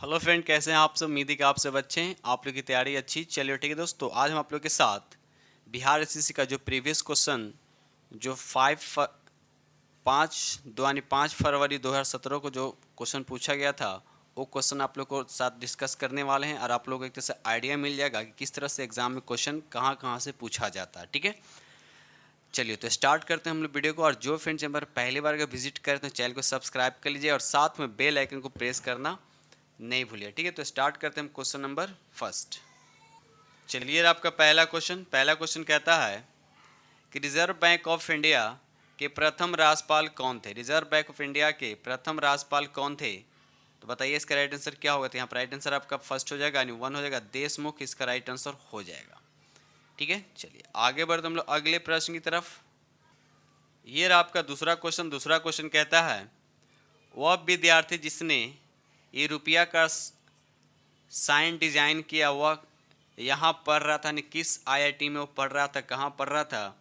Hello friend, कैसे हैं आप सब। उम्मीद है कि आप सब अच्छे हैं, आप लोग की तैयारी अच्छी। चलिए ठीक है दोस्तों, आज हम आप लोग के साथ बिहार एसएससी का जो प्रीवियस क्वेश्चन जो 5 फरवरी 2017 को जो क्वेश्चन पूछा गया था, वो क्वेश्चन आप लोग को साथ डिस्कस करने वाले हैं और आप लोगों को एक तरह से आइडिया मिल जाएगा कि किस तरह से एग्जाम में क्वेश्चन कहाँ कहाँ से पूछा जाता है। ठीक है, चलिए तो स्टार्ट करते हैं हम लोग वीडियो को। और जो फ्रेंड्स यहाँ पर पहली बार अगर विजिट करें तो चैनल को सब्सक्राइब कर लीजिए और साथ में बेल आइकन को प्रेस करना नहीं भूलिए। ठीक है, तो स्टार्ट करते हैं हम क्वेश्चन नंबर फर्स्ट। चलिए, आपका पहला क्वेश्चन कहता है कि रिजर्व बैंक ऑफ इंडिया के प्रथम राज्यपाल कौन थे। रिजर्व बैंक ऑफ इंडिया के प्रथम राज्यपाल कौन थे, तो बताइए इसका राइट आंसर क्या होगा। तो यहाँ पर राइट आंसर आपका फर्स्ट हो जाएगा, यानी 1 हो जाएगा, देशमुख इसका राइट आंसर हो जाएगा। ठीक है, चलिए आगे बढ़ते हम लोग अगले प्रश्न की तरफ। ये रहा आपका दूसरा क्वेश्चन कहता है वह विद्यार्थी जिसने ये रुपया का साइन डिजाइन किया वह यहाँ पढ़ रहा था, यानी किस आईआईटी में वो पढ़ रहा था, कहाँ पढ़ रहा था,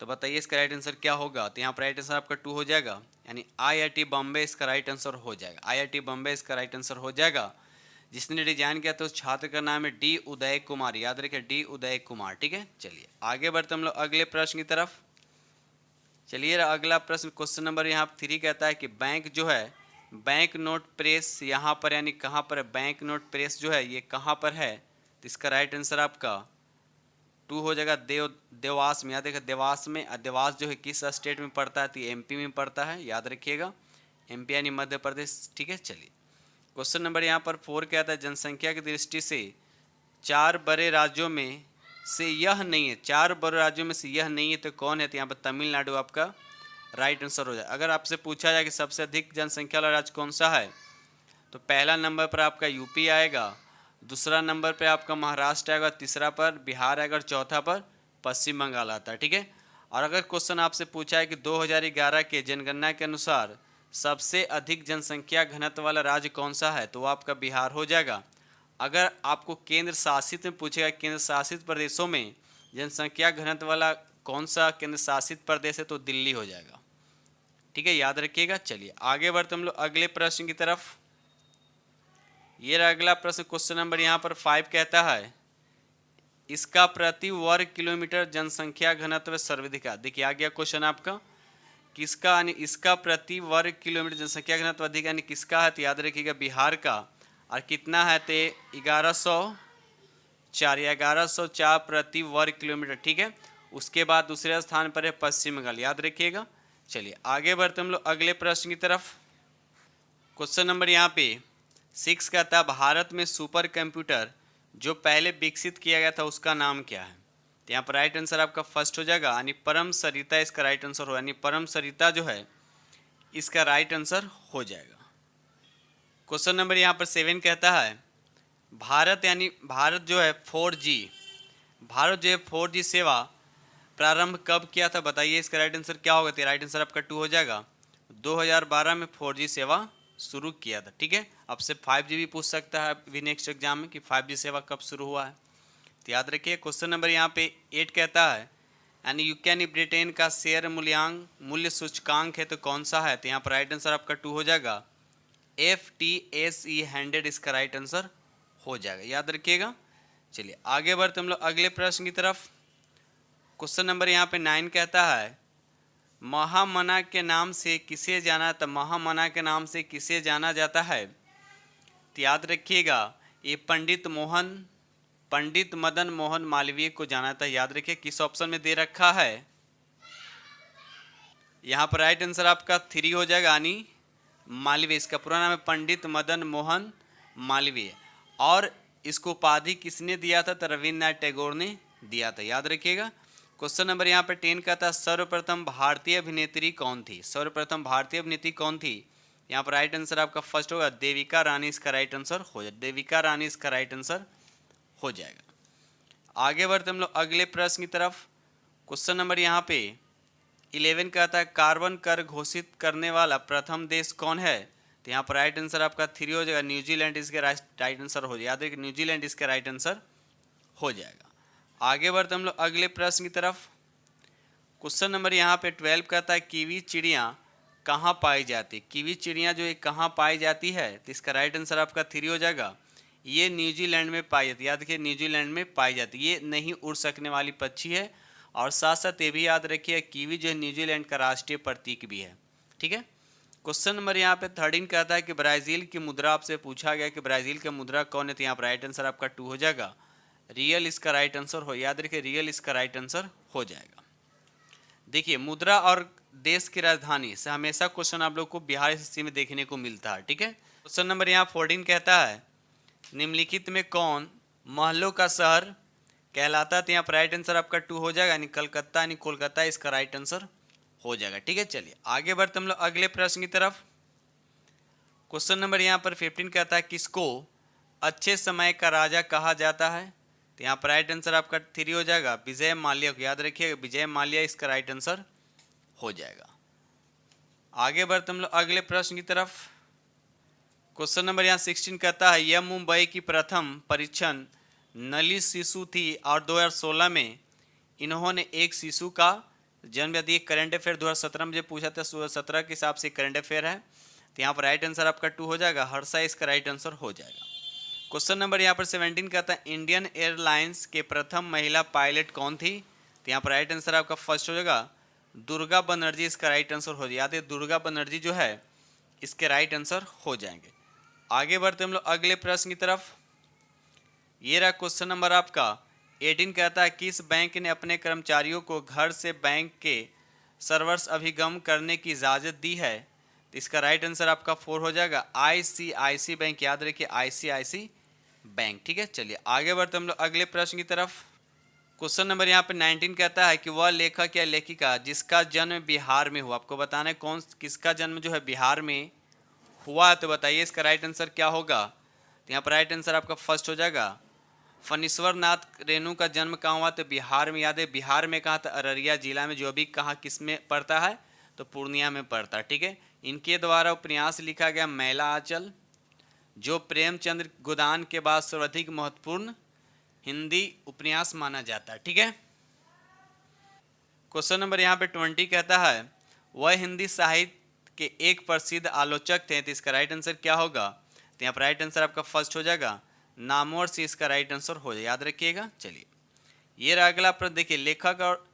तो बताइए इसका राइट आंसर क्या होगा। तो यहाँ पर राइट आंसर आपका 2 हो जाएगा, यानी आईआईटी बॉम्बे इसका राइट आंसर हो जाएगा। आईआईटी बॉम्बे इसका राइट आंसर हो जाएगा। जिसने डिजाइन किया था उस छात्र का नाम है डी उदय कुमार, याद रखिए डी उदय कुमार। ठीक है, चलिए आगे बढ़ते हम लोग अगले प्रश्न की तरफ। चलिए अगला प्रश्न क्वेश्चन नंबर यहाँ 3 कहता है कि बैंक जो है बैंक नोट प्रेस यहाँ पर यानी कहाँ पर है, बैंक नोट प्रेस जो है ये कहाँ पर है, तो इसका राइट आंसर आपका 2 हो जाएगा, देवास में। याद रखिए देवास में, देवास जो है किस स्टेट में पड़ता है, तो एमपी में पड़ता है, याद रखिएगा एमपी यानी मध्य प्रदेश। ठीक है, चलिए क्वेश्चन नंबर यहाँ पर 4 कहता है जनसंख्या की दृष्टि से 4 बड़े राज्यों में से यह नहीं है, 4 बड़े राज्यों में से यह नहीं है तो कौन है, तो यहाँ पर तमिलनाडु आपका राइट आंसर हो जाए। अगर आपसे पूछा जाए कि सबसे अधिक जनसंख्या वाला राज्य कौन सा है, तो पहला नंबर पर आपका यूपी आएगा, दूसरा नंबर पे आपका महाराष्ट्र आएगा, तीसरा पर बिहार आएगा और चौथा पर पश्चिम बंगाल आता है। ठीक है, और अगर क्वेश्चन आपसे पूछा है कि 2011 के जनगणना के अनुसार सबसे अधिक जनसंख्या घनत्व वाला राज्य कौन सा है, तो वो आपका बिहार हो जाएगा। अगर आपको केंद्र शासित में पूछेगा केंद्र शासित प्रदेशों में जनसंख्या घनत्व वाला कौन सा केंद्र शासित प्रदेश है, तो दिल्ली हो जाएगा। ठीक है, याद रखिएगा। चलिए आगे बढ़ते हम लोग अगले प्रश्न की तरफ। ये रहा अगला प्रश्न क्वेश्चन नंबर यहाँ पर 5 कहता है इसका प्रति वर्ग किलोमीटर जनसंख्या घनत्व सर्वाधिक है। देखिए आ गया क्वेश्चन आपका, किसका यानी इसका प्रति वर्ग किलोमीटर जनसंख्या घनत्व अधिक यानी किसका है, तो याद रखिएगा बिहार का। और कितना है, तो 1104 या 1104 प्रति वर्ग किलोमीटर। ठीक है, उसके बाद दूसरे स्थान पर है पश्चिम बंगाल, याद रखिएगा। चलिए आगे बढ़ते हम लोग अगले प्रश्न की तरफ। क्वेश्चन नंबर यहाँ पे 6 कहता है भारत में सुपर कंप्यूटर जो पहले विकसित किया गया था उसका नाम क्या है, तो यहाँ पर राइट आंसर आपका फर्स्ट हो जाएगा, यानी परम सरिता इसका राइट आंसर हो, यानी परम सरिता जो है इसका राइट आंसर हो जाएगा। क्वेश्चन नंबर यहाँ पर 7 कहता है भारत जो है 4G भारत जो है 4G सेवा प्रारंभ कब किया था, बताइए इसका राइट आंसर क्या होगा। तो राइट आंसर आपका 2 हो जाएगा, 2012 में 4G सेवा शुरू किया था। ठीक है, अब से 5G भी पूछ सकता है अभी नेक्स्ट एग्जाम में कि 5G सेवा कब शुरू हुआ है, तो याद रखिए। क्वेश्चन नंबर यहाँ पे 8 कहता है यानी यूके ब्रिटेन का शेयर मूल्य सूचकांक है तो कौन सा है, तो यहाँ पर राइट आंसर आपका 2 हो जाएगा, FTSE 100 इसका राइट आंसर हो जाएगा, याद रखिएगा। चलिए आगे बढ़ते हम लोग अगले प्रश्न की तरफ। क्वेश्चन नंबर यहाँ पे 9 कहता है महामना के नाम से किसे जाना, तो महामना के नाम से किसे जाना जाता है, तो याद रखिएगा ये पंडित मदन मोहन मालवीय को जाना था। याद रखिए किस ऑप्शन में दे रखा है, यहाँ पर राइट आंसर आपका 3 हो जाएगा, यानी मालवीय। इसका पूरा नाम है पंडित मदन मोहन मालवीय। और इसको उपाधि किसने दिया था, तो रविन्द्रनाथ टैगोर ने दिया था, याद रखिएगा। क्वेश्चन नंबर यहाँ पर 10 का था सर्वप्रथम भारतीय अभिनेत्री कौन थी, सर्वप्रथम भारतीय अभिनेत्री कौन थी, यहाँ पर राइट आंसर आपका फर्स्ट होगा, देविका रानी इसका राइट आंसर हो जाएगा, देविका रानी इसका राइट आंसर हो जाएगा। आगे बढ़ते हम लोग अगले प्रश्न की तरफ। क्वेश्चन नंबर यहाँ पे 11 कहता है कार्बन कर घोषित करने वाला प्रथम देश कौन है, तो यहाँ पर राइट आंसर आपका 3 हो जाएगा, न्यूजीलैंड इसके राइट आंसर हो जाएगा, याद रखिए न्यूजीलैंड इसका राइट आंसर हो जाएगा। आगे बढ़ते हम लोग अगले प्रश्न की तरफ। क्वेश्चन नंबर यहाँ पे 12 कहता है कीवी चिड़िया कहाँ पाई जाती है? कीवी चिड़िया जो है कहाँ पाई जाती है? तो इसका राइट आंसर आपका 3 हो जाएगा। ये न्यूजीलैंड में पाई जाती है। याद रखिए न्यूजीलैंड में पाई जाती है। ये नहीं उड़ सकने वाली पक्षी है। और साथ साथ ये भी याद रखिए कीवी जो है न्यूजीलैंड का राष्ट्रीय प्रतीक भी है। ठीक है। क्वेश्चन नंबर यहाँ पे 13 कहता है कि ब्राज़ील की मुद्रा, आपसे पूछा गया कि ब्राज़ील की मुद्रा कौन है? तो यहाँ पर राइट आंसर आपका 2 हो जाएगा। रियल इसका राइट आंसर हो, याद रखिए रियल इसका राइट आंसर हो जाएगा। देखिए मुद्रा और देश की राजधानी से हमेशा क्वेश्चन आप लोग को बिहार एसएससी में देखने को मिलता है। ठीक है। क्वेश्चन नंबर यहाँ 14 कहता है निम्नलिखित में कौन महलों का शहर कहलाता है? तो यहाँ पर राइट आंसर आपका 2 हो जाएगा, यानी कलकत्ता यानी कोलकाता इसका राइट आंसर हो जाएगा। ठीक है। चलिए आगे बढ़ते हम लोग अगले प्रश्न की तरफ। क्वेश्चन नंबर यहाँ पर 15 कहता है किसको अच्छे समय का राजा कहा जाता है? तो यहाँ पर राइट आंसर आपका 3 हो जाएगा, विजय माल्या को। याद रखिएगा विजय माल्या इसका राइट आंसर हो जाएगा। आगे बढ़ते हम लोग अगले प्रश्न की तरफ। क्वेश्चन नंबर यहाँ 16 कहता है यह मुंबई की प्रथम परीक्षण नली शिशु थी और 2016 में इन्होंने एक शिशु का जन्म दिया। ये करंट अफेयर 2017 में जो पूछा था 2017 के हिसाब से करंट अफेयर है। तो यहाँ पर राइट आंसर आपका 2 हो जाएगा, हर्षा इसका राइट आंसर हो जाएगा। क्वेश्चन नंबर यहाँ पर 17 कहता है इंडियन एयरलाइंस के प्रथम महिला पायलट कौन थी? तो यहाँ पर राइट आंसर आपका फर्स्ट हो जाएगा, दुर्गा बनर्जी इसका राइट आंसर हो जाएगा। याद है दुर्गा बनर्जी जो है इसके राइट आंसर हो जाएंगे। आगे बढ़ते हम लोग अगले प्रश्न की तरफ। ये रहा क्वेश्चन नंबर आपका 18 कहता है किस बैंक ने अपने कर्मचारियों को घर से बैंक के सर्वर्स अभिगम करने की इजाज़त दी है? तो इसका राइट आंसर आपका 4 हो जाएगा, आईसीआईसी बैंक। याद रखिए आईसीआईसी बैंक। ठीक है। चलिए आगे बढ़ते हम लोग अगले प्रश्न की तरफ। क्वेश्चन नंबर यहाँ पे 19 कहता है कि वह लेखक या लेखिका जिसका जन्म बिहार में हुआ। आपको बताना है कौन किसका जन्म जो है बिहार में हुआ, तो बताइए इसका राइट आंसर क्या होगा? तो यहाँ पर राइट आंसर आपका फर्स्ट हो जाएगा, फणीश्वर नाथ रेणु का जन्म कहाँ हुआ? तो बिहार में। याद है बिहार में कहाँ था? अररिया जिला में, जो अभी कहाँ किस में पड़ता है? तो पूर्णिया में पड़ता है। ठीक है। इनके द्वारा उपन्यास लिखा गया मैला आंचल, जो प्रेमचंद्र गोदान के बाद सर्वाधिक महत्वपूर्ण हिंदी उपन्यास माना जाता है। ठीक है। क्वेश्चन नंबर यहाँ पे 20 कहता है वह हिंदी साहित्य के एक प्रसिद्ध आलोचक थे। तो इसका राइट आंसर क्या होगा? तो यहाँ पर राइट आंसर आपका फर्स्ट हो जाएगा, नामवर से इसका राइट आंसर हो जाएगा। याद रखिएगा। चलिए ये रहा अगला प्रश्न। देखिए लेखक और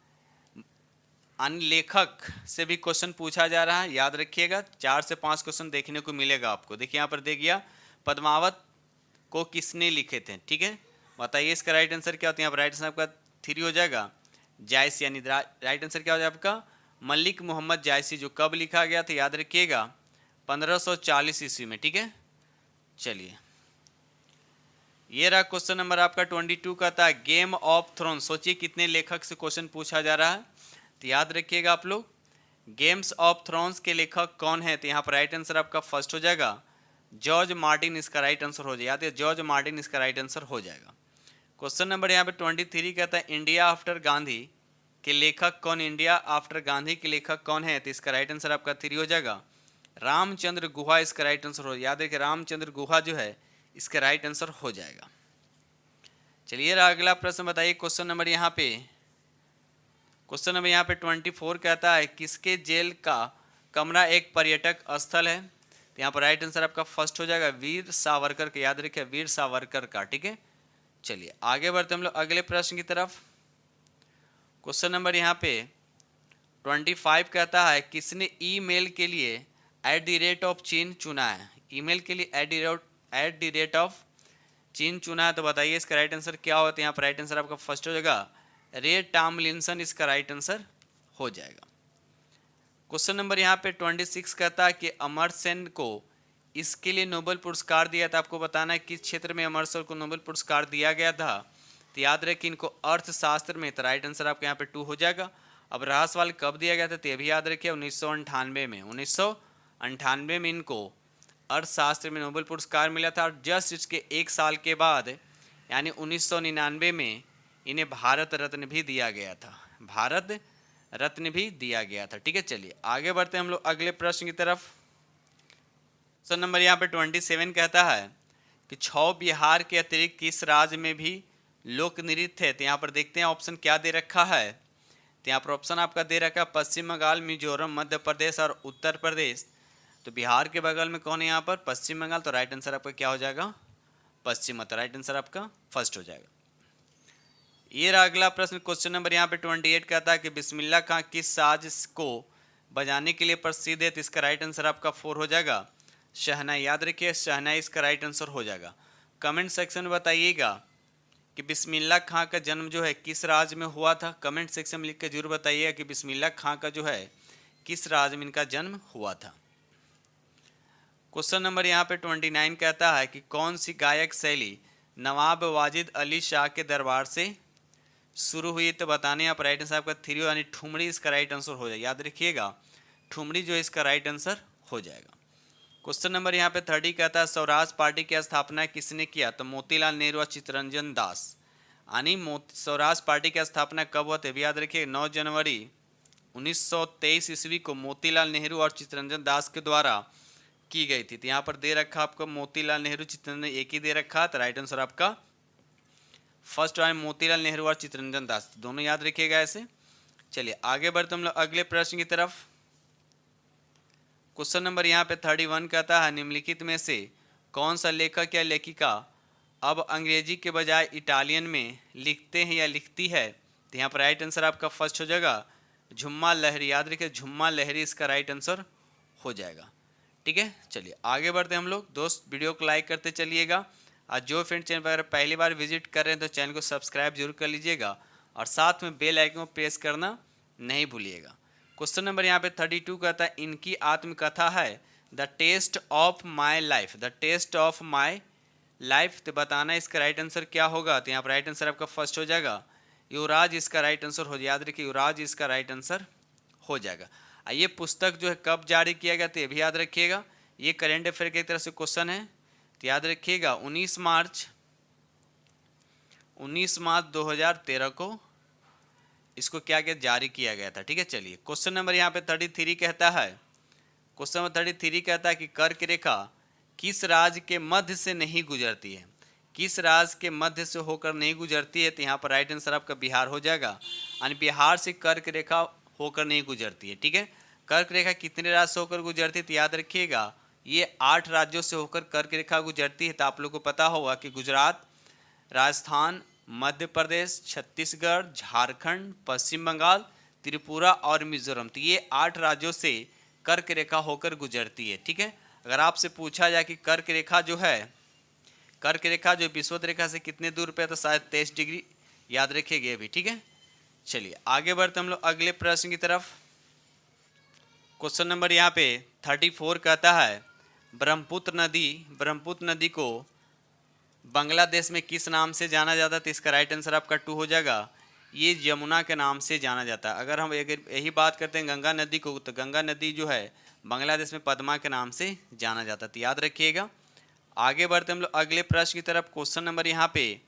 अन्य लेखक से भी क्वेश्चन पूछा जा रहा है। याद रखिएगा 4 से 5 क्वेश्चन देखने को मिलेगा आपको। देखिए यहाँ पर दे गया पद्मावत को किसने लिखे थे? ठीक है। बताइए इसका राइट आंसर क्या होता है? यहाँ पर राइट आंसर आपका 3 हो जाएगा, जायसी। यानी राइट आंसर क्या हो जाएगा आपका? मलिक मोहम्मद जायसी। जो कब लिखा गया था? याद रखिएगा 1540 ईस्वी में। ठीक है। चलिए ये रहा क्वेश्चन नंबर आपका 22 का था गेम ऑफ थ्रोन्स। सोचिए कितने लेखक से क्वेश्चन पूछा जा रहा है। तो याद रखिएगा आप लोग गेम्स ऑफ थ्रोन्स के लेखक कौन है? तो यहाँ पर राइट आंसर आपका फर्स्ट हो जाएगा, जॉर्ज मार्टिन इसका राइट आंसर हो जाएगा। याद है जॉर्ज मार्टिन इसका राइट आंसर हो जाएगा। क्वेश्चन नंबर यहाँ पे 23 कहता है इंडिया आफ्टर गांधी के लेखक कौन? इंडिया आफ्टर गांधी के लेखक कौन है? तो इसका राइट आंसर आपका 3 हो जाएगा, रामचंद्र गुहा इसका राइट आंसर हो। याद रखिए रामचंद्र गुहा जो है इसका राइट आंसर हो जाएगा। चलिए अगला प्रश्न बताइए। क्वेश्चन नंबर यहाँ पे 24 कहता है किसके जेल का कमरा एक पर्यटक स्थल है? तो यहाँ पर राइट आंसर आपका फर्स्ट हो जाएगा, वीर सावरकर का। याद रखिए वीर सावरकर का। ठीक है। चलिए आगे बढ़ते हम लोग अगले प्रश्न की तरफ। क्वेश्चन नंबर यहाँ पे 25 कहता है किसने ईमेल के लिए @ चीन चुना है? ईमेल के लिए @ चीन चुना है। तो बताइए इसका राइट आंसर क्या होता है? यहाँ पर राइट आंसर आपका फर्स्ट हो जाएगा, रे टॉमलिंसन इसका राइट आंसर हो जाएगा। क्वेश्चन नंबर यहाँ पे 26 कहता है कि अमर्त्य सेन को इसके लिए नोबेल पुरस्कार दिया था। आपको बताना है किस क्षेत्र में अमर्त्य सेन को नोबेल पुरस्कार दिया गया था। तो याद रखिए इनको अर्थशास्त्र में। तो राइट आंसर आपके यहाँ पे 2 हो जाएगा। अब रहा सवाल कब दिया गया था? तो ये भी याद रखिए 1998 में। 1998 में इनको अर्थशास्त्र में नोबेल पुरस्कार मिला था। और जस्ट इसके 1 साल के बाद यानी 1999 में इन्हें भारत रत्न भी दिया गया था। भारत रत्न भी दिया गया था। ठीक है। चलिए आगे बढ़ते हैं हम लोग अगले प्रश्न की तरफ। क्वेश्चन नंबर यहाँ पे 27 कहता है कि 6 बिहार के अतिरिक्त किस राज्य में भी लोक नृत्य है? तो यहाँ पर देखते हैं ऑप्शन क्या दे रखा है। तो यहाँ पर ऑप्शन आपका दे रखा है पश्चिम बंगाल, मिजोरम, मध्य प्रदेश और उत्तर प्रदेश। तो बिहार के बगल में कौन है यहाँ पर? पश्चिम बंगाल। तो राइट आंसर आपका क्या हो जाएगा? पश्चिम। तो राइट आंसर आपका फर्स्ट हो जाएगा। ये रहा अगला प्रश्न, क्वेश्चन नंबर यहाँ पे 28 कहता है कि बिस्मिल्लाह खां किस साज को बजाने के लिए प्रसिद्ध है? तो इसका राइट आंसर आपका 4 हो जाएगा, शहनाई। याद रखिए शहनाई इसका राइट आंसर हो जाएगा। कमेंट सेक्शन में बताइएगा कि बिस्मिल्लाह खां का जन्म जो है किस राज्य में हुआ था। कमेंट सेक्शन में लिख के जरूर बताइएगा कि बिस्मिल्लाह खां का जो है किस राज्य में इनका जन्म हुआ था। क्वेश्चन नंबर यहाँ पे 29 कहता है कि कौन सी गायक शैली नवाब वाजिद अली शाह के दरबार से शुरू हुई? तो बताने आप राइट आंसर आपका 3 यानी ठुमरी इसका राइट आंसर हो जाएगा। याद रखिएगा ठुमरी जो इसका राइट आंसर हो जाएगा। क्वेश्चन नंबर यहाँ पे 30 कहता है स्वराज पार्टी की स्थापना किसने किया? तो मोतीलाल नेहरू और चित्तरंजन दास। यानी स्वराज पार्टी की स्थापना कब हुआ था? याद रखिए 9 जनवरी 1923 ईस्वी को मोतीलाल नेहरू और चित्तरंजन दास के द्वारा की गई थी। तो यहाँ पर दे रखा आपको मोतीलाल नेहरू चित्तरंजन एक ही दे रखा। तो राइट आंसर आपका फर्स्ट है मोतीलाल नेहरू और चित्तरंजन दास, दोनों याद रखिएगा ऐसे। चलिए आगे बढ़ते हम लोग अगले प्रश्न की तरफ। क्वेश्चन नंबर यहाँ पे 31 कहता है निम्नलिखित में से कौन सा लेखक या लेखिका अब अंग्रेजी के बजाय इटालियन में लिखते हैं या लिखती है? तो यहाँ पर राइट आंसर आपका फर्स्ट हो जाएगा झुम्मा लहरी। याद रखिए झुम्मा लहरी इसका राइट आंसर हो जाएगा। ठीक है, चलिए आगे बढ़ते हम लोग। दोस्त वीडियो को लाइक करते चलिएगा और जो फ्रेंड चैनल पर पहली बार विजिट कर रहे हैं तो चैनल को सब्सक्राइब जरूर कर लीजिएगा और साथ में बेल आइकन को प्रेस करना नहीं भूलिएगा। क्वेश्चन नंबर यहाँ पे 32 कहता है इनकी आत्मकथा है the test of my life. The test of my life, तो बताना इसका राइट आंसर क्या होगा? तो यहाँ पर राइट आंसर आपका फर्स्ट हो जाएगा युवराज इसका राइट आंसर हो जाएगा। याद रखिए युवराज इसका राइट आंसर हो जाएगा। ये पुस्तक जो है कब जारी किया गया था ये भी याद रखिएगा। ये करेंट अफेयर की तरह से क्वेश्चन है, तो याद रखिएगा 19 मार्च 2013 को इसको क्या क्या जारी किया गया था। ठीक है, चलिए क्वेश्चन नंबर यहाँ पे 33 कहता है, क्वेश्चन नंबर 33 कहता है कि कर्क रेखा किस राज्य के मध्य से नहीं गुजरती है? किस राज्य के मध्य से होकर नहीं गुजरती है? तो यहाँ पर राइट आंसर आपका बिहार हो जाएगा। यानी बिहार से कर्क रेखा होकर नहीं गुजरती है। ठीक है, कर्क रेखा कितने राज्य से होकर गुजरती है? तो याद रखिएगा ये 8 राज्यों से होकर कर्क रेखा गुजरती है। तो आप लोग को पता होगा कि गुजरात, राजस्थान, मध्य प्रदेश, छत्तीसगढ़, झारखंड, पश्चिम बंगाल, त्रिपुरा और मिजोरम, तो ये 8 राज्यों से कर्क रेखा होकर गुजरती है। ठीक है, अगर आपसे पूछा जाए कि कर्क रेखा जो विषुवत रेखा से कितने दूर पे है तो शायद 23 डिग्री, याद रखिएगा अभी। ठीक है, चलिए आगे बढ़ते हम लोग अगले प्रश्न की तरफ। क्वेश्चन नंबर यहाँ पे 34 कहता है ब्रह्मपुत्र नदी को बांग्लादेश में किस नाम से जाना जाता है? तो इसका राइट आंसर आपका 2 हो जाएगा, ये यमुना के नाम से जाना जाता है। अगर हम यही बात करते हैं गंगा नदी को, तो गंगा नदी जो है बांग्लादेश में पद्मा के नाम से जाना जाता है। तो याद रखिएगा। आगे बढ़ते हम लोग अगले प्रश्न की तरफ। क्वेश्चन नंबर यहाँ पे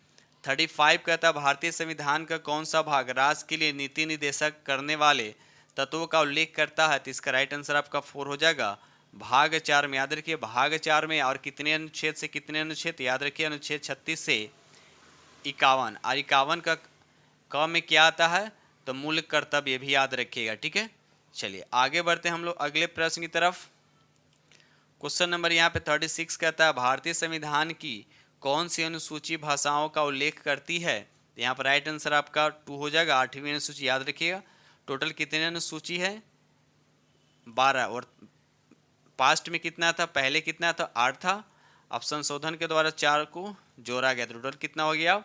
35 कहता है भारतीय संविधान का कौन सा भाग राष्ट्र के लिए नीति निर्देशक करने वाले तत्वों का उल्लेख करता है? तो इसका राइट आंसर आपका 4 हो जाएगा, भाग 4 में। याद रखिए भाग 4 में, और कितने अनुच्छेद से कितने अनुच्छेद? याद रखिए अनुच्छेद 36 से 51, और 51 का क में क्या आता है? तो मूल कर्तव्य, भी याद रखिएगा। ठीक है, चलिए आगे बढ़ते हैं हम लोग अगले प्रश्न की तरफ। क्वेश्चन नंबर यहाँ पे 36 कहता है भारतीय संविधान की कौन सी अनुसूची भाषाओं का उल्लेख करती है? तो यहाँ पर राइट आंसर आपका 2 हो जाएगा, 8वीं अनुसूची। याद रखिएगा टोटल कितने अनुसूची है? 12, और पास्ट में कितना था? पहले कितना था? 8 था। अब संशोधन के द्वारा 4 को जोड़ा गया, टोटल कितना हो गया?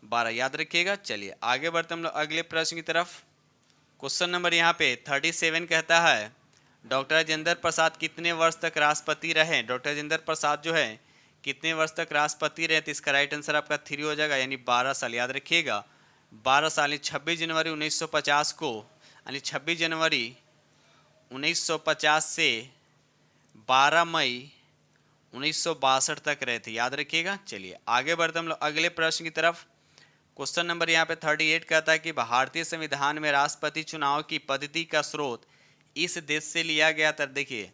12, याद रखिएगा। चलिए आगे बढ़ते हम लोग अगले प्रश्न की तरफ। क्वेश्चन नंबर यहाँ पे 37 कहता है डॉक्टर राजेंद्र प्रसाद कितने वर्ष तक राष्ट्रपति रहे? डॉक्टर राजेंद्र प्रसाद जो है कितने वर्ष तक राष्ट्रपति रहे? तो इसका राइट आंसर आपका 3 हो जाएगा, यानी 12 साल। याद रखिएगा 12 साल, 26 जनवरी 1950 को, यानी 26 जनवरी 1950 से 12 मई 1962 तक रहे थे। याद रखिएगा। चलिए आगे बढ़ते हम लोग अगले प्रश्न की तरफ। क्वेश्चन नंबर यहाँ पे 38 कहता है कि भारतीय संविधान में राष्ट्रपति चुनाव की पद्धति का स्रोत इस देश से लिया गया था। देखिए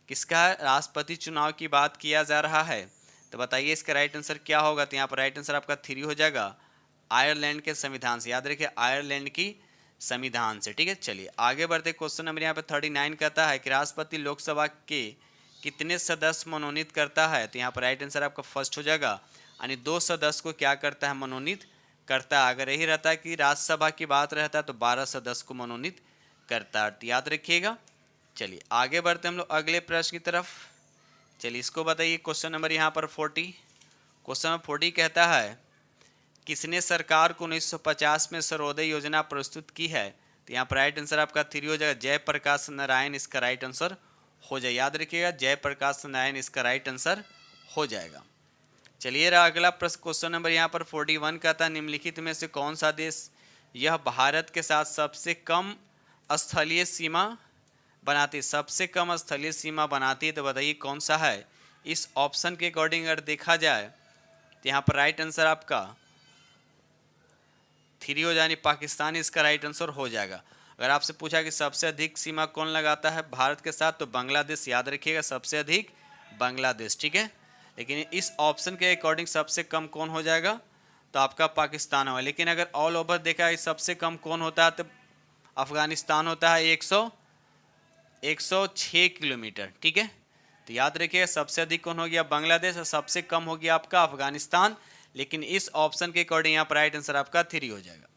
किसका राष्ट्रपति चुनाव की बात किया जा रहा है, तो बताइए इसका राइट आंसर क्या होगा? तो यहाँ पर राइट आंसर आपका 3 हो जाएगा, आयरलैंड के संविधान से। याद रखिए आयरलैंड की संविधान से। ठीक है, चलिए आगे बढ़ते। क्वेश्चन नंबर यहाँ पे 39 कहता है कि राष्ट्रपति लोकसभा के कितने सदस्य मनोनीत करता है? तो यहाँ पर राइट आंसर आपका फर्स्ट हो जाएगा, यानी 2 सदस्य को क्या करता है? मनोनीत करता है। अगर यही रहता है कि राज्यसभा की बात रहता है तो 12 सदस्य को मनोनीत करता है, तो याद रखिएगा। चलिए आगे बढ़ते हम लोग अगले प्रश्न की तरफ। चलिए इसको बताइए। क्वेश्चन नंबर यहाँ पर 40, क्वेश्चन नंबर 40 कहता है किसने सरकार को 1950 में सर्वोदय योजना प्रस्तुत की है? तो यहाँ पर राइट आंसर आपका 3 हो जाएगा, जयप्रकाश नारायण इसका राइट आंसर हो जाए। याद रखिएगा, जयप्रकाश नारायण इसका राइट आंसर हो जाएगा। चलिए रहा अगला प्रश्न। क्वेश्चन नंबर यहाँ पर 41 कहता है निम्नलिखित में से कौन सा देश यह भारत के साथ सबसे कम स्थलीय सीमा बनाती है? सबसे कम स्थलीय सीमा बनाती है, तो बताइए कौन सा है? इस ऑप्शन के अकॉर्डिंग अगर देखा जाए तो यहाँ पर राइट आंसर आपका 3 हो जाए, पाकिस्तान इसका राइट आंसर हो जाएगा। अगर आपसे पूछा कि सबसे अधिक सीमा कौन लगाता है भारत के साथ, तो बांग्लादेश। याद रखिएगा, सबसे अधिक बांग्लादेश। ठीक है, लेकिन इस ऑप्शन के अकॉर्डिंग सबसे कम कौन हो जाएगा? तो आपका पाकिस्तान होगा। लेकिन अगर ऑल ओवर देखा है सबसे कम कौन होता है, तो अफगानिस्तान होता है 106 किलोमीटर। ठीक है, तो याद रखिएगा सबसे अधिक कौन हो गया? बांग्लादेश, और सबसे कम हो गया आपका अफगानिस्तान। लेकिन इस ऑप्शन के अकॉर्डिंग यहाँ पर राइट आंसर आपका 3 हो जाएगा।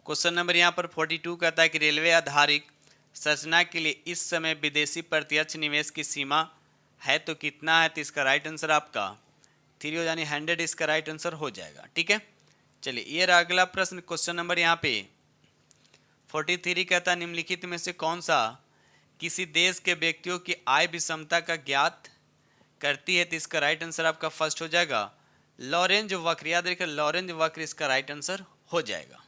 क्वेश्चन नंबर यहाँ पर 42 कहता है कि रेलवे आधारित संरचना के लिए इस समय विदेशी प्रत्यक्ष निवेश की सीमा है तो कितना है? तो इसका राइट आंसर आपका 3 हो जानी 100 इसका राइट आंसर हो जाएगा। ठीक है, चलिए ये रहा अगला प्रश्न। क्वेश्चन नंबर यहाँ पे 43 कहता है निम्नलिखित में से कौन सा किसी देश के व्यक्तियों की आय विषमता का ज्ञात करती है? तो इसका राइट आंसर आपका फर्स्ट हो जाएगा लॉरेंज वक्र। याद रखिए, लॉरेंज वक्र इसका राइट आंसर हो जाएगा।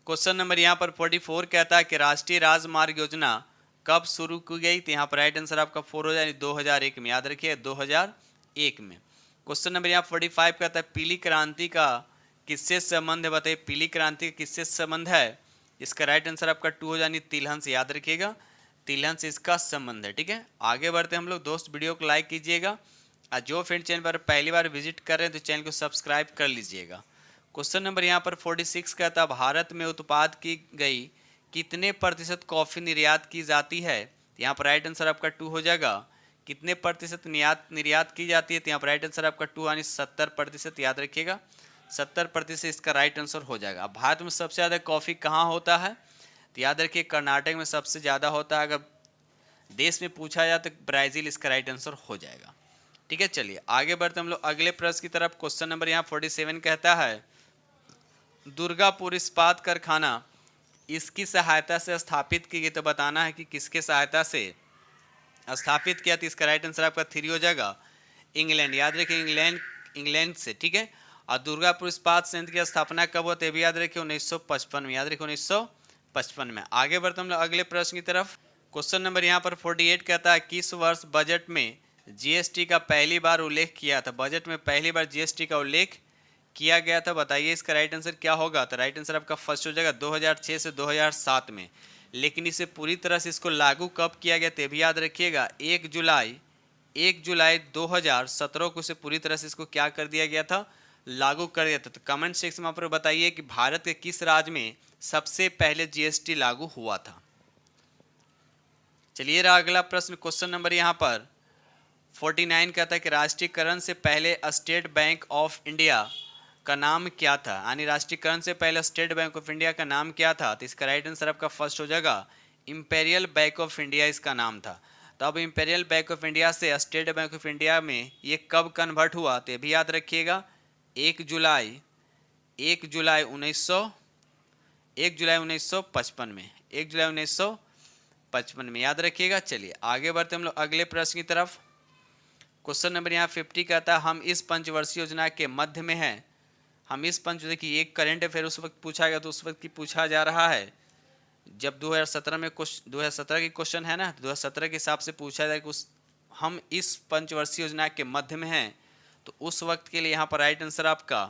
क्वेश्चन नंबर यहाँ पर 44 कहता है कि राष्ट्रीय राजमार्ग योजना कब शुरू की गई? तो यहाँ पर राइट आंसर आपका 4 हो जाए, 2001 में। याद रखिए 2001 में। क्वेश्चन नंबर यहाँ 45 कहता है पीली क्रांति का किससे संबंध है? बताइए पीली क्रांति का किससे संबंध है? इसका राइट आंसर आपका 2 हो जानी तिलहन से। याद रखिएगा, तिलहन से इसका संबंध है। ठीक है, आगे बढ़ते हम लोग। दोस्त वीडियो को लाइक कीजिएगा, और जो फ्रेंड चैनल पर पहली बार विजिट कर रहे हैं तो चैनल को सब्सक्राइब कर लीजिएगा। क्वेश्चन नंबर यहाँ पर 46 कहता है भारत में उत्पाद की गई कितने प्रतिशत कॉफ़ी निर्यात की जाती है? यहाँ पर राइट आंसर आपका 2 हो जाएगा। कितने प्रतिशत निर्यात की जाती है? तो यहाँ पर राइट आंसर आपका 2 यानी 70%। याद रखिएगा 70% इसका राइट आंसर हो जाएगा। भारत में सबसे ज़्यादा कॉफ़ी कहाँ होता है? तो याद रखिए कर्नाटक में सबसे ज़्यादा होता है। अगर देश में पूछा जाए तो ब्राज़ील इसका राइट आंसर हो जाएगा। ठीक है, चलिए आगे बढ़ते हम लोग अगले प्रश्न की तरफ। क्वेश्चन नंबर यहाँ 47 कहता है दुर्गापुर इस्पात कारखाना इसकी सहायता से स्थापित की गई, तो बताना है कि किसके सहायता से स्थापित किया? तो इसका राइट आंसर आपका 3 हो जाएगा इंग्लैंड। याद रखिए इंग्लैंड से। ठीक है, और दुर्गापुर इस्पात संयंत्र की स्थापना कब होती है? भी याद रखिए 1955 में। याद रखिए 1955 में। आगे बढ़ते हम लोग अगले प्रश्न की तरफ। क्वेश्चन नंबर यहाँ पर 48 कहता है किस वर्ष बजट में जीएसटी का पहली बार उल्लेख किया था? बजट में पहली बार जीएसटी का उल्लेख किया गया था, बताइए इसका राइट आंसर क्या होगा? तो राइट आंसर आपका फर्स्ट हो जाएगा 2006 से 2007 में। लेकिन इसे पूरी तरह से इसको लागू कब किया गया? तो भी याद रखिएगा 1 जुलाई 2017 को इसे पूरी तरह से इसको क्या कर दिया गया था? लागू कर दिया था। तो कमेंट सेक्शन में पर बताइए कि भारत के किस राज्य में सबसे पहले जीएसटी लागू हुआ था। चलिए रहा अगला प्रश्न। क्वेश्चन नंबर यहाँ पर 49 कहता है कि राष्ट्रीयकरण से पहले स्टेट बैंक ऑफ इंडिया का नाम क्या था? यानी राष्ट्रीयकरण से पहले स्टेट बैंक ऑफ इंडिया का नाम क्या था? तो इसका राइट आंसर आपका फर्स्ट हो जाएगा इंपेरियल बैंक ऑफ इंडिया इसका नाम था। तो अब इंपेरियल बैंक ऑफ इंडिया से स्टेट बैंक ऑफ इंडिया में ये कब कन्वर्ट हुआ? तो ये भी याद रखिएगा 1 जुलाई 1955 में। 1 जुलाई 1955 में, याद रखिएगा। चलिए आगे बढ़ते हम लोग अगले प्रश्न की तरफ। क्वेश्चन नंबर यहाँ 50 कहता है हम इस पंचवर्षीय योजना के मध्य में हैं। हम इस देखिए एक करंट अफेयर उस वक्त पूछा गया, तो उस वक्त की पूछा जा रहा है जब 2017 में 2017 की क्वेश्चन है ना, 2017 के हिसाब से पूछा जाए कि हम इस पंचवर्षीय योजना के मध्य में हैं, तो उस वक्त के लिए यहाँ पर राइट आंसर आपका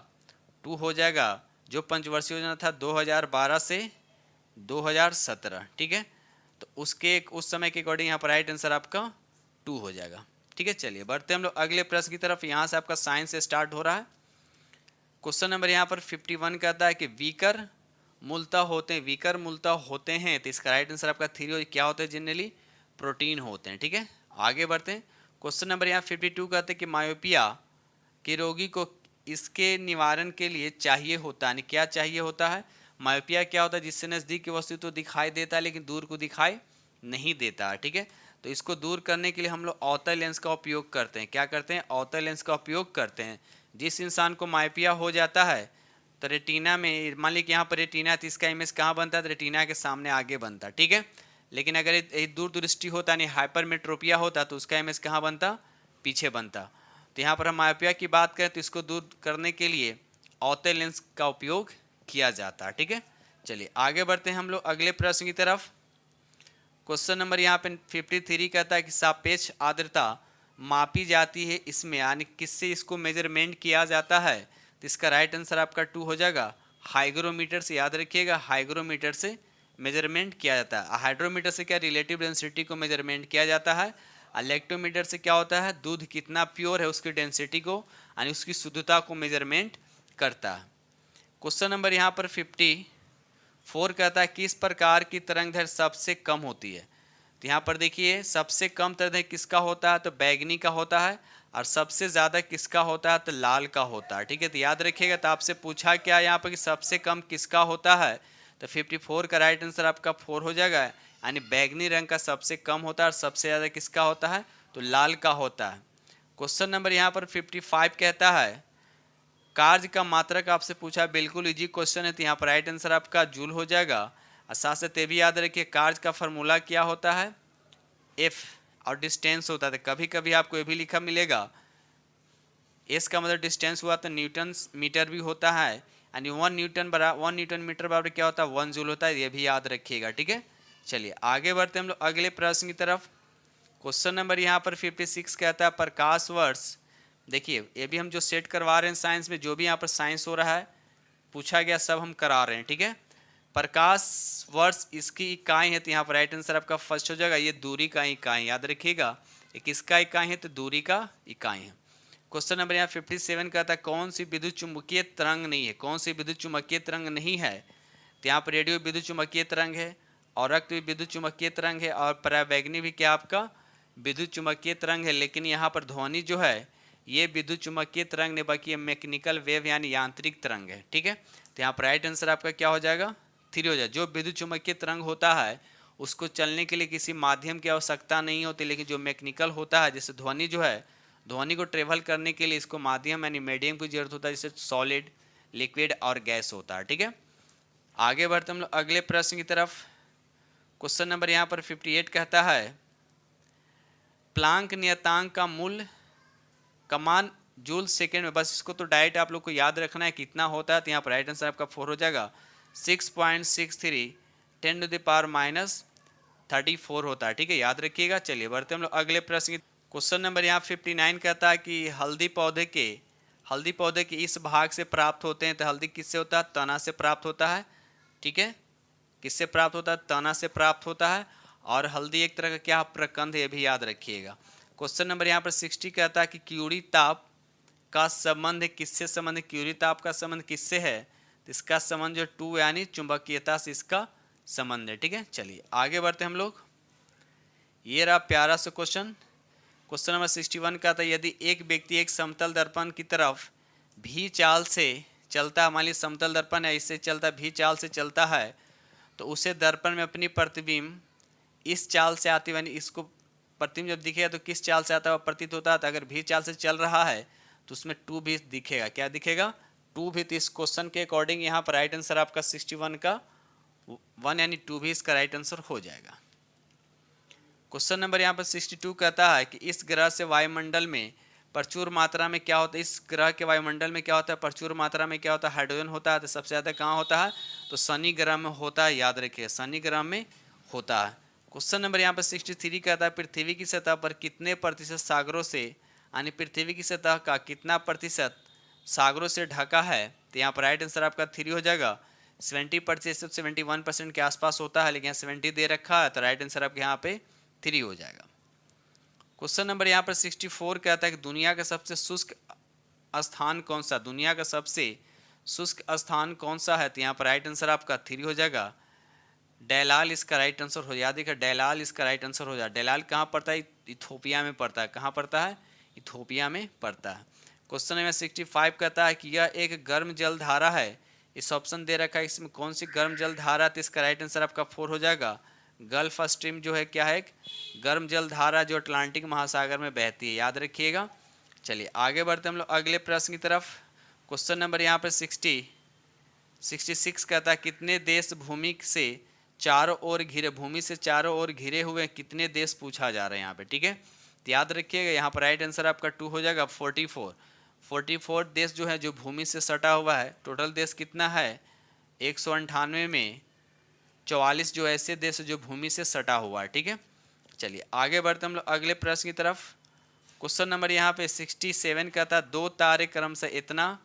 2 हो जाएगा। जो पंचवर्षीय योजना था 2012 से 2017। ठीक है, तो उस समय के अकॉर्डिंग यहाँ पर राइट आंसर आपका 2 हो जाएगा। ठीक है, चलिए बढ़ते हम लोग अगले प्रश्न की तरफ। यहाँ से आपका साइंस से स्टार्ट हो रहा है। क्वेश्चन नंबर यहाँ पर 51 कहता है कि वीकर मूलतः होते हैं, वीकर मूलतः होते हैं, तो इसका राइट आंसर आपका 3 क्या होता है, जनरली प्रोटीन होते हैं। ठीक है, आगे बढ़ते हैं। क्वेश्चन नंबर यहाँ 52 कहते हैं कि मायोपिया के रोगी को इसके निवारण के लिए चाहिए होता है, क्या चाहिए होता है? मायोपिया क्या होता है? जिससे नज़दीक की वस्तु तो दिखाई देता है लेकिन दूर को दिखाई नहीं देता है। ठीक है, तो इसको दूर करने के लिए हम लोग अवतल लेंस का उपयोग करते हैं। क्या करते हैं? अवतल लेंस का उपयोग करते हैं। जिस इंसान को मायोपिया हो जाता है तो रेटिना में, मान लीजिए कि यहाँ पर रेटिना है तो इसका इमेज कहाँ बनता है? तो रेटिना के सामने आगे बनता है। ठीक है, लेकिन अगर दूर दृष्टि होता यानी हाइपरमेट्रोपिया होता तो उसका इमेज कहाँ बनता? पीछे बनता। तो यहाँ पर हम मायोपिया की बात करें तो इसको दूर करने के लिए अवतल लेंस का उपयोग किया जाता है। ठीक है, चलिए आगे बढ़ते हैं हम लोग अगले प्रश्न की तरफ। क्वेश्चन नंबर यहाँ पे 53 कहता है कि सापेक्ष आर्द्रता मापी जाती है इसमें, यानी किससे इसको मेजरमेंट किया जाता है? तो इसका राइट आंसर आपका 2 हो जाएगा, हाइग्रोमीटर से। याद रखिएगा, हाइग्रोमीटर से मेजरमेंट किया जाता है। हाइड्रोमीटर से क्या, रिलेटिव डेंसिटी को मेजरमेंट किया जाता है। इलेक्ट्रोमीटर से क्या होता है, दूध कितना प्योर है उसकी डेंसिटी को यानी उसकी शुद्धता को मेजरमेंट करता है। क्वेश्चन नंबर यहाँ पर 54 कहता है किस प्रकार की तरंगदैर्घ्य सबसे कम होती है? तो यहाँ पर देखिए सबसे कम तरंगदैर्घ्य किसका होता है? तो बैगनी का होता है, और सबसे ज़्यादा किसका होता है? तो लाल का होता है। ठीक है, तो याद रखिएगा। तो आपसे पूछा क्या यहाँ पर कि सबसे कम किसका होता है? तो 54 का राइट आंसर आपका 4 हो जाएगा, यानी बैगनी रंग का सबसे कम होता है और सबसे ज़्यादा किसका होता है? तो लाल का होता है। क्वेश्चन नंबर यहाँ पर 55 कहता है कार्य का मात्रक आपसे पूछा, बिल्कुल इजी क्वेश्चन है, तो यहाँ पर राइट आंसर आपका जूल हो जाएगा। और साथ साथ ये भी याद रखिए कार्य का फॉर्मूला क्या होता है? एफ, और डिस्टेंस होता है। कभी कभी आपको ये भी लिखा मिलेगा एस का मतलब डिस्टेंस हुआ तो न्यूटन मीटर भी होता है, यानी 1 न्यूटन मीटर बराबर क्या होता है? 1 जूल होता है, ये भी याद रखिएगा। ठीक है, चलिए आगे बढ़ते हैं हम लोग अगले प्रश्न की तरफ। क्वेश्चन नंबर यहाँ पर 56 कहता है प्रकाश वर्ष, देखिए ये भी हम जो सेट करवा रहे हैं साइंस में, जो भी यहाँ पर साइंस हो रहा है पूछा गया सब हम करा रहे हैं। ठीक है, प्रकाश वर्ष इसकी इकाई है, तो यहाँ पर राइट आंसर आपका फर्स्ट हो जाएगा, ये दूरी का इकाई। याद रखिएगा ये किसका इकाई है? तो दूरी का इकाई है। क्वेश्चन नंबर यहाँ 57 कहता है कौन सी विद्युत चुम्बकीय तरंग नहीं है? कौन सी विद्युत चुम्बकीय तरंग नहीं है? तो यहाँ पर रेडियो विद्युत चुम्बकीय तरंग है, और रक्त भी विद्युत चुम्बकीय तरंग है, और परावैग्नि भी क्या आपका विद्युत चुम्बकीय तरंग है। लेकिन यहाँ पर ध्वनि जो है ये विद्युत चुम्बकीय तरंग नहीं, बाकी ये मैकेनिकल वेव यानी यांत्रिक तरंग है। ठीक है, तो यहाँ पर राइट आंसर आपका क्या हो जाएगा? 3 हो जाएगा। जो विद्युत चुम्बकीय तरंग होता है उसको चलने के लिए किसी माध्यम की आवश्यकता नहीं होती, लेकिन जो मैकेनिकल होता है जैसे ध्वनि जो है, ध्वनि को ट्रेवल करने के लिए इसको माध्यम यानी मीडियम की जरूरत होता है, जैसे सॉलिड, लिक्विड और गैस होता है। ठीक है, आगे बढ़ते हम लोग अगले प्रश्न की तरफ। क्वेश्चन नंबर यहाँ पर 58 कहता है प्लांक नियतांक का मूल्य का मान जूल सेकेंड में, बस इसको तो डायरेक्ट आप लोग को याद रखना है कितना होता है। तो यहाँ पर राइट आंसर आपका 4 हो जाएगा, 6.63 10⁻34 होता है। ठीक है, याद रखिएगा। चलिए बढ़ते हम लोग अगले प्रश्न की। क्वेश्चन नंबर यहाँ 59 कहता है कि हल्दी पौधे के इस भाग से प्राप्त होते हैं, तो हल्दी किससे होता है? तना से प्राप्त होता है। ठीक है, किससे प्राप्त होता है? तना से प्राप्त होता है, और हल्दी एक तरह का क्या प्रकंद है, ये भी याद रखिएगा। क्वेश्चन नंबर यहाँ पर 60 कहता है कि क्यूरी ताप का संबंध किससे संबंध है? क्यूरी ताप का संबंध किससे है? तो इसका संबंध जो 2 यानी चुंबकीयता से इसका संबंध है। ठीक है, चलिए आगे बढ़ते हम लोग। ये रहा प्यारा सा क्वेश्चन। क्वेश्चन नंबर 61 का था यदि एक व्यक्ति एक समतल दर्पण की तरफ भी चाल से चलता है, मान लीजिए समतल दर्पण है इससे चलता है, भी चाल से चलता है, तो उसे दर्पण में अपनी प्रतिबिंब इस चाल से आती है, इसको प्रतिबिंब जब दिखेगा तो किस चाल से आता है? प्रतीत होता है। तो अगर भी चाल से चल रहा है तो उसमें 2 भी दिखेगा। क्या दिखेगा? 2 भी। तो इस क्वेश्चन के अकॉर्डिंग यहाँ पर राइट आंसर आपका 61 का 1 यानी 2 भी इसका राइट आंसर हो जाएगा। क्वेश्चन नंबर यहाँ पर 62 कहता है कि इस ग्रह से वायुमंडल में प्रचुर मात्रा में क्या होता है? इस ग्रह के वायुमंडल में क्या होता है? प्रचुर मात्रा में क्या होता है? हाइड्रोजन होता है। तो सबसे ज़्यादा कहाँ होता है? तो शनि ग्रह में होता है। याद रखिए, शनि ग्रह में होता है। क्वेश्चन नंबर यहाँ पर 63 कहता है पृथ्वी की सतह पर कितने प्रतिशत सागरों से, यानी पृथ्वी की सतह का कितना प्रतिशत सागरों से ढका है? तो यहाँ पर राइट आंसर आपका 3 हो जाएगा। 70% 71% के आसपास होता है, लेकिन यहाँ 70 दे रखा है, तो राइट आंसर आपके यहाँ पे 3 हो जाएगा। क्वेश्चन नंबर यहाँ पर 64 कहता है कि दुनिया का सबसे शुष्क स्थान कौन सा? दुनिया का सबसे शुष्क स्थान कौन सा है? तो यहाँ पर राइट आंसर आपका 3 हो जाएगा। डेलाल इसका राइट आंसर हो याद है, डेलाल इसका राइट आंसर हो जाए। डेलाल कहाँ पड़ता है? इथोपिया में पड़ता है। कहाँ पड़ता है? इथोपिया में पड़ता है। क्वेश्चन नंबर 65 कहता है कि यह एक गर्म जल धारा है। इस ऑप्शन दे रखा है, इसमें कौन सी गर्म जल धारा? तो इसका राइट आंसर आपका 4 हो जाएगा। गल्फ स्ट्रीम जो है क्या है? एक गर्म जल धारा जो अटलांटिक महासागर में बहती है, याद रखिएगा। चलिए आगे बढ़ते हम लोग अगले प्रश्न की तरफ। क्वेश्चन नंबर यहाँ पर 66 कहता है कितने देश भूमि से चारों ओर घिरे, भूमि से चारों ओर घिरे हुए कितने देश पूछा जा रहा है यहाँ पे, ठीक है। तो याद रखिएगा यहाँ पर राइट आंसर आपका 2 हो जाएगा। 44 देश जो है जो भूमि से सटा हुआ है। टोटल देश कितना है? 198 में 44 जो ऐसे देश जो भूमि से सटा हुआ है, ठीक है। चलिए आगे बढ़ते हम लोग अगले प्रश्न की तरफ। क्वेश्चन नंबर यहाँ पे 67 कहता है 2 तारे क्रम से इतना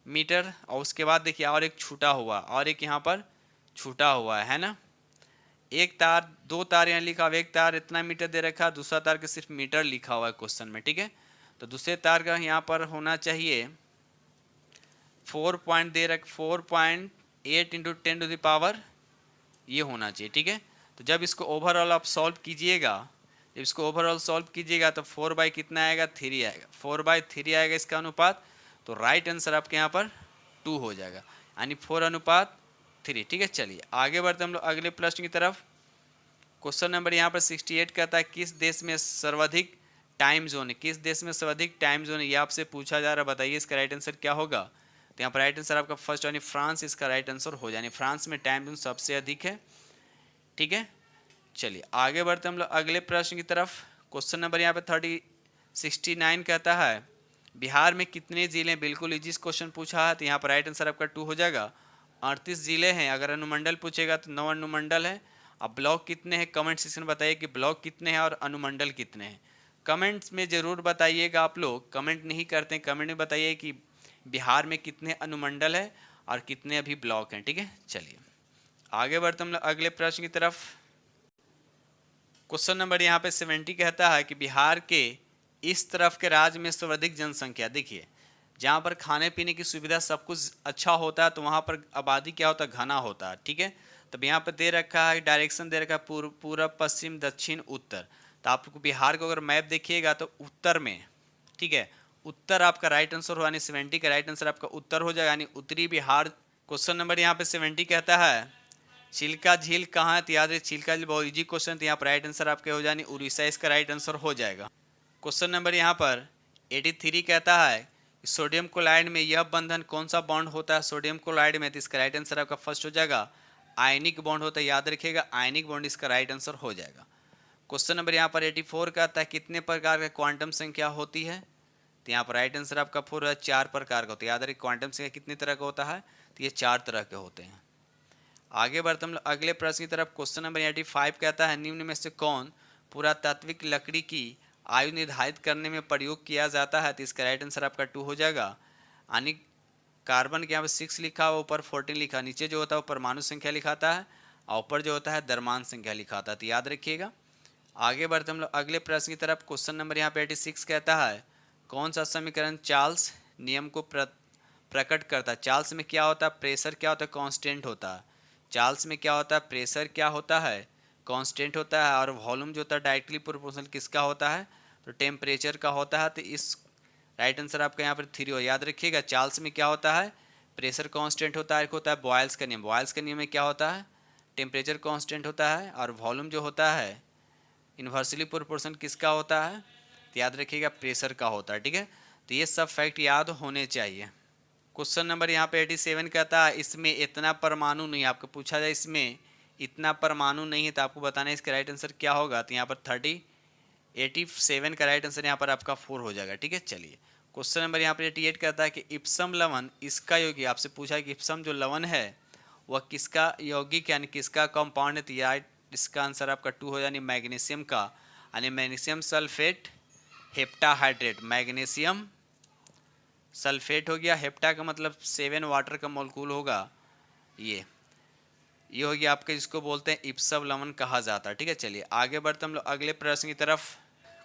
मीटर, और उसके बाद देखिए और एक छूटा हुआ, और एक यहाँ पर छूटा हुआ है ना। एक तार, 2 तार यहाँ लिखा हुआ, एक तार इतना मीटर दे रखा है, दूसरा तार का सिर्फ मीटर लिखा हुआ है क्वेश्चन में, ठीक है। तो दूसरे तार का यहाँ पर होना चाहिए 4.8 इंटू 10 टू द पावर, ये होना चाहिए, ठीक है। तो जब इसको ओवरऑल आप सॉल्व कीजिएगा, जब इसको ओवरऑल सॉल्व कीजिएगा तो 4 बाई कितना आएगा? 3 आएगा। 4/3 आएगा इसका अनुपात। तो राइट आंसर आपके यहाँ पर 2 हो जाएगा, यानी 4:3, ठीक है। चलिए आगे बढ़ते हम लोग अगले प्रश्न की तरफ। क्वेश्चन नंबर यहाँ पर 68 कहता है किस देश में सर्वाधिक टाइम जोन है? किस देश में सर्वाधिक टाइम जोन है, ये आपसे पूछा जा रहा है। बताइए इसका राइट आंसर क्या होगा? तो यहाँ पर राइट आंसर आपका फर्स्ट यानी फ्रांस इसका राइट आंसर हो जाए। फ्रांस में टाइम जोन सबसे अधिक है, ठीक है। चलिए आगे बढ़ते हम लोग अगले प्रश्न की तरफ। क्वेश्चन नंबर यहाँ पे 69 कहता है बिहार में कितने जिले? बिल्कुल इजी क्वेश्चन पूछा है, तो यहाँ पर राइट आंसर आपका 2 हो जाएगा। 38 जिले हैं। अगर अनुमंडल पूछेगा तो 9 अनुमंडल है। अब ब्लॉक कितने हैं? कमेंट सेक्शन में बताइए कि ब्लॉक कितने हैं और अनुमंडल कितने हैं। कमेंट्स में ज़रूर बताइएगा। आप लोग कमेंट नहीं करते हैं, कमेंट में बताइए कि बिहार में कितने अनुमंडल है और कितने अभी ब्लॉक हैं, ठीक है। चलिए आगे बढ़ते हम लोग अगले प्रश्न की तरफ। क्वेश्चन नंबर यहाँ पे 70 कहता है कि बिहार के इस तरफ के राज्य में सर्वाधिक जनसंख्या। देखिए जहाँ पर खाने पीने की सुविधा सब कुछ अच्छा होता है तो वहाँ पर आबादी क्या होता है? घना होता है, ठीक है। तब यहाँ पर दे रखा है, डायरेक्शन दे रखा है पूर्व पश्चिम दक्षिण उत्तर। तो आपको बिहार को अगर मैप देखिएगा तो उत्तर में, ठीक है, उत्तर आपका राइट आंसर हो, यानी 70 का राइट आंसर आपका उत्तर हो जाएगा, यानी उत्तरी बिहार। क्वेश्चन नंबर यहाँ पे 70 कहता है चिल्का झील कहाँ है? तो याद रखिए चिल्का झील बहुत इजी क्वेश्चन, तो यहाँ पर राइट आंसर आपके हो जाए उड़ीसा इसका राइट आंसर हो जाएगा। क्वेश्चन नंबर यहाँ पर 83 कहता है सोडियम क्लोराइड में यह बंधन कौन सा बॉन्ड होता है? सोडियम क्लोराइड में, तो इसका राइट आंसर आपका फर्स्ट हो जाएगा आयनिक बॉन्ड होता है, याद रखिएगा आयनिक बॉन्ड इसका राइट आंसर हो जाएगा। क्वेश्चन नंबर यहाँ पर 84 कहता है कितने प्रकार का क्वांटम संख्या होती है? तो यहाँ पर राइट आंसर आपका 4 प्रकार का होता है। याद रखिए क्वांटम संख्या कितने तरह का होता है? तो ये 4 तरह के होते हैं। आगे बढ़ते हम लोग अगले प्रश्न की तरफ। क्वेश्चन नंबर 85 कहता है निम्न में से कौन पुरातात्विक लकड़ी की आयु निर्धारित करने में प्रयोग किया जाता है? तो इसका राइट आंसर आपका 2 हो जाएगा, यानी कार्बन के यहाँ पे 6 लिखा हुआ, ऊपर 14 लिखा, नीचे जो होता है वो परमाणु संख्या लिखाता है और ऊपर जो होता है द्रव्यमान संख्या लिखाता है, तो याद रखिएगा। आगे बढ़ते हम लोग अगले प्रश्न की तरफ। क्वेश्चन नंबर यहाँ पे 86 कहता है कौन सा समीकरण चार्ल्स नियम को प्रकट करता है? चार्ल्स में क्या होता है? प्रेशर क्या होता है? कांस्टेंट होता है। चार्ल्स में क्या होता है? प्रेशर क्या होता है? कांस्टेंट होता है। और वॉल्यूम जो होता है डायरेक्टली प्रोपोर्शनल किसका होता है? तो टेम्परेचर का होता है। तो इस राइट आंसर आपका यहाँ पर 3 हो। याद रखिएगा चार्ल्स में क्या होता है? प्रेशर कांस्टेंट होता है। एक होता है बॉयल्स का नियम, बॉयल्स के नियम में क्या होता है? टेम्परेचर कांस्टेंट होता है। और वॉल्यूम जो होता है इन्वर्सली प्रोपोर्शन किसका होता है? तो याद रखिएगा प्रेशर का होता है, ठीक है। तो ये सब फैक्ट याद होने चाहिए। क्वेश्चन नंबर यहाँ पे 87 कहता है इसमें इतना परमाणु नहीं, आपको पूछा जाए इसमें इतना परमाणु नहीं है तो आपको बताना है इसका राइट आंसर क्या होगा? तो यहाँ पर 87 का राइट आंसर यहाँ पर आपका 4 हो जाएगा, ठीक है। चलिए क्वेश्चन नंबर यहाँ पर 88 कहता है कि इप्सम लवण इसका यौगिक, आपसे पूछा है कि इप्सम जो लवण है वह किसका यौगिक यानी किसका कंपाउंड है? तो यार इसका आंसर आपका 2 हो, यानी मैग्नीशियम का, यानी magnesium sulphate heptahydrate, magnesium sulphate हो गया। हेप्टा का मतलब 7 वाटर का मॉलिक्यूल होगा। ये हो गया आपके, जिसको बोलते हैं इप्सम लवण कहा जाता है, ठीक है। चलिए आगे बढ़ते हम लोग अगले प्रश्न की तरफ।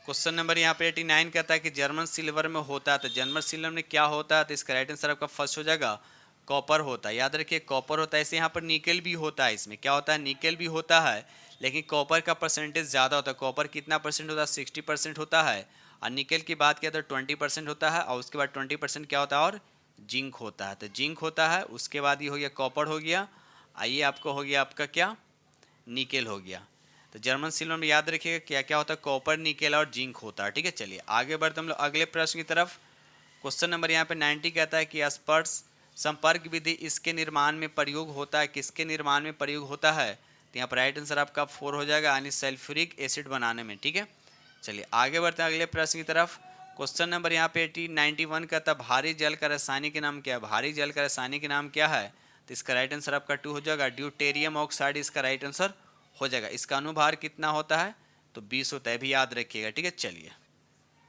क्वेश्चन नंबर यहाँ पे 89 कहता है कि जर्मन सिल्वर में होता है, तो जर्मन सिल्वर में क्या होता है? तो इसका राइट आंसर आपका फर्स्ट हो जाएगा कॉपर होता है, याद रखिए कॉपर होता है। ऐसे यहाँ पर निकल भी होता है, इसमें क्या होता है, निकल भी होता है, लेकिन कॉपर का परसेंटेज ज़्यादा होता है। कॉपर कितना परसेंट होता है, 60% होता है, और निकल की बात किया तो 20% होता है, और उसके बाद 20% क्या होता है, और जिंक होता है। तो जिंक होता है, उसके बाद ये हो गया कॉपर हो गया, आइए आपको हो गया आपका क्या, निकेल हो गया। तो जर्मन सिल्वर में याद रखिएगा क्या क्या होता है, कॉपर, निकेल और जिंक होता है। ठीक है, चलिए आगे बढ़ते हम लोग अगले प्रश्न की तरफ। क्वेश्चन नंबर यहाँ पे 90 कहता है कि स्पर्श संपर्क विधि इसके निर्माण में प्रयोग होता है, किसके निर्माण में प्रयोग होता है। तो यहाँ पर राइट आंसर आपका 4 हो जाएगा, यानी सल्फ्यूरिक एसिड बनाने में। ठीक है, चलिए आगे बढ़ते हैं अगले प्रश्न की तरफ। क्वेश्चन नंबर यहाँ पे 91 कहता है भारी जल का रासायनिक नाम क्या है। भारी जल का रासायनिक नाम क्या है, तो इसका राइट आंसर आपका 2 हो जाएगा, ड्यूटेरियम ऑक्साइड इसका राइट आंसर हो जाएगा। इसका अनुभार कितना होता है, तो 20 होता है, भी याद रखिएगा। ठीक है, चलिए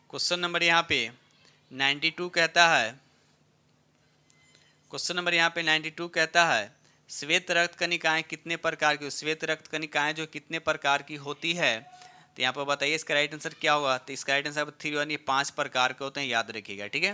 क्वेश्चन नंबर यहाँ पे 92 कहता है, क्वेश्चन नंबर यहाँ पे 92 कहता है श्वेत रक्त कणिकाएं कितने प्रकार की, श्वेत रक्त कणिकाएं जो कितने प्रकार की होती है। तो यहाँ पर बताइए इसका राइट आंसर क्या होगा। तो इसका राइट आंसर 3 यानी 5 प्रकार के होते हैं, याद रखिएगा। ठीक है,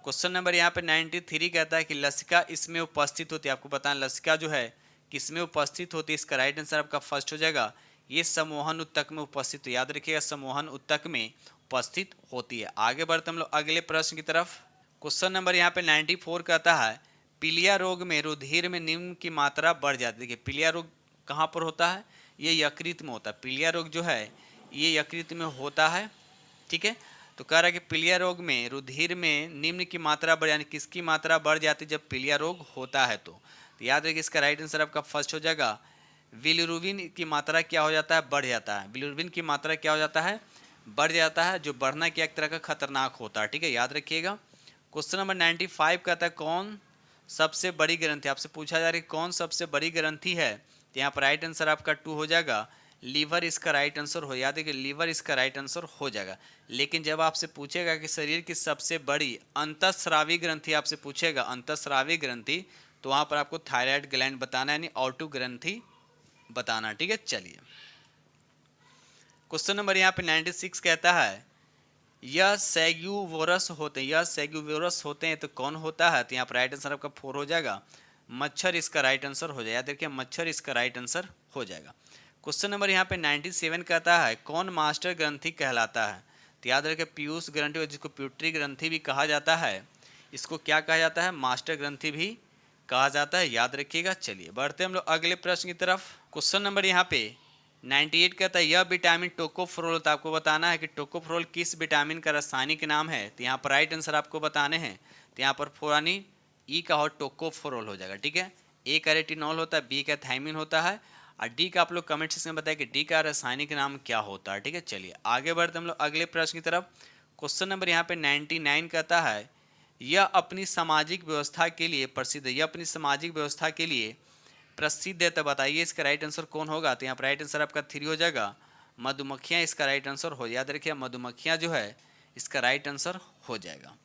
क्वेश्चन नंबर यहाँ पे 93 कहता है कि लसिका इसमें उपस्थित होती है। आपको पता है लसिका जो है किसमें उपस्थित होती है। इसका राइट आंसर आपका फर्स्ट हो जाएगा, ये सम्मोहन उत्तक में उपस्थित, याद रखिएगा सम्मोहन उत्तक में उपस्थित होती है। आगे बढ़ते हम लोग अगले प्रश्न की तरफ। क्वेश्चन नंबर यहाँ पे 94 कहता है पीलिया रोग में रुधिर में निम्न की मात्रा बढ़ जाती है। देखिए पीलिया रोग कहाँ पर होता है, ये यकृत में होता है। पीलिया रोग जो है ये यकृत में होता है। ठीक है, तो कह रहा है कि पीलिया रोग में रुधिर में निम्न की मात्रा बढ़, यानी किसकी मात्रा बढ़ जाती है जब पीलिया रोग होता है। तो याद रखिए इसका राइट आंसर आपका फर्स्ट हो जाएगा, बिलिरुबिन की मात्रा क्या हो जाता है, बढ़ जाता है। बिलिरुबिन की मात्रा क्या हो जाता है, बढ़ जाता है, जो बढ़ना क्या एक तरह का खतरनाक होता है। ठीक है, याद रखिएगा। क्वेश्चन नंबर 95 कहता है कौन सबसे बड़ी ग्रंथि, आपसे पूछा जा रहा है कौन सबसे बड़ी ग्रंथि है। तो यहाँ पर राइट आंसर आपका 2 हो जाएगा, लीवर इसका राइट आंसर हो, याद है कि लीवर इसका राइट आंसर हो जाएगा। लेकिन जब आपसे पूछेगा कि शरीर की सबसे बड़ी अंतःस्रावी ग्रंथि आपसे पूछेगा, अंतःस्रावी ग्रंथि, तो वहाँ पर आपको थायराइड ग्लैंड बताना यानी ऑटो ग्रंथि बताना। ठीक है, चलिए क्वेश्चन नंबर यहाँ पे 96 कहता है यह सैग्यूवोरस होते हैं, यह सैग्यूवोरस होते हैं तो कौन होता है। तो यहाँ पर राइट आंसर आपका 4 हो जाएगा, मच्छर इसका राइट आंसर हो जाएगा। देखिए मच्छर इसका राइट आंसर हो जाएगा। क्वेश्चन नंबर यहाँ पे 97 कहता है कौन मास्टर ग्रंथि कहलाता है। तो याद रखें पीयूष ग्रंथि, जिसको प्यूटरी ग्रंथि भी कहा जाता है, इसको क्या कहा जाता है, मास्टर ग्रंथि भी कहा जाता है, याद रखिएगा। चलिए बढ़ते हम लोग अगले प्रश्न की तरफ। क्वेश्चन नंबर यहाँ पे 98 कहता है यह विटामिन टोकोफेरोल, तो आपको बताना है कि टोकोफेरोल किस विटामिन का रासायनिक नाम है। तो यहाँ पर राइट आंसर आपको बताने हैं। तो यहाँ पर फोरानी ई का हो टोकोफेरोल हो जाएगा। ठीक है, ए का रेटिनॉल होता है, बी का थायमिन होता है, और डी का आप लोग कमेंट सेक्शन में बताएं कि डी का रासायनिक नाम क्या होता है। ठीक है, चलिए आगे बढ़ते हम लोग अगले प्रश्न की तरफ। क्वेश्चन नंबर यहाँ पे 99 कहता है यह अपनी सामाजिक व्यवस्था के लिए प्रसिद्ध है, यह अपनी सामाजिक व्यवस्था के लिए प्रसिद्ध है। तो बताइए इसका राइट आंसर कौन होगा। तो यहाँ पर राइट आंसर आपका 3 हो जाएगा, मधुमक्खियाँ इसका राइट आंसर हो, याद रखिए मधुमक्खियाँ जो है इसका राइट आंसर हो जाएगा।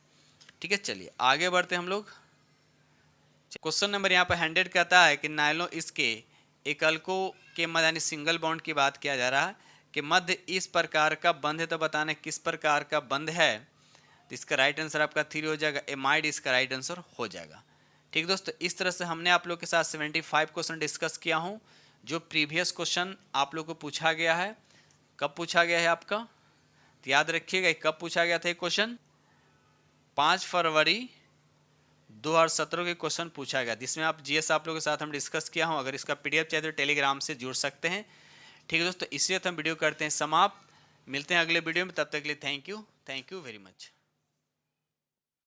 ठीक है, चलिए आगे बढ़ते हम लोग। क्वेश्चन नंबर यहाँ पर 100 कहता है कि नायलॉन इसके एकलकों के मध्य यानी सिंगल बॉन्ड की बात किया जा रहा है कि मध्य इस प्रकार का बंध है। तो बताना किस प्रकार का बंध है। तो इसका राइट आंसर आपका 3 हो जाएगा, एमाइड इसका राइट आंसर हो जाएगा। ठीक दोस्तों, इस तरह से हमने आप लोग के साथ 75 क्वेश्चन डिस्कस किया हूँ, जो प्रीवियस क्वेश्चन आप लोग को पूछा गया है। कब पूछा गया है आपका, तो याद रखिएगा कब पूछा गया था क्वेश्चन, 5 फरवरी 2017 के क्वेश्चन पूछा गया, जिसमें आप जीएस आप लोगों के साथ हम डिस्कस किया हूँ। अगर इसका पीडीएफ चाहिए तो टेलीग्राम से जुड़ सकते हैं। ठीक है दोस्तों, इसलिए हम वीडियो करते हैं समाप्त। मिलते हैं अगले वीडियो में, तब तक के लिए थैंक यू वेरी मच।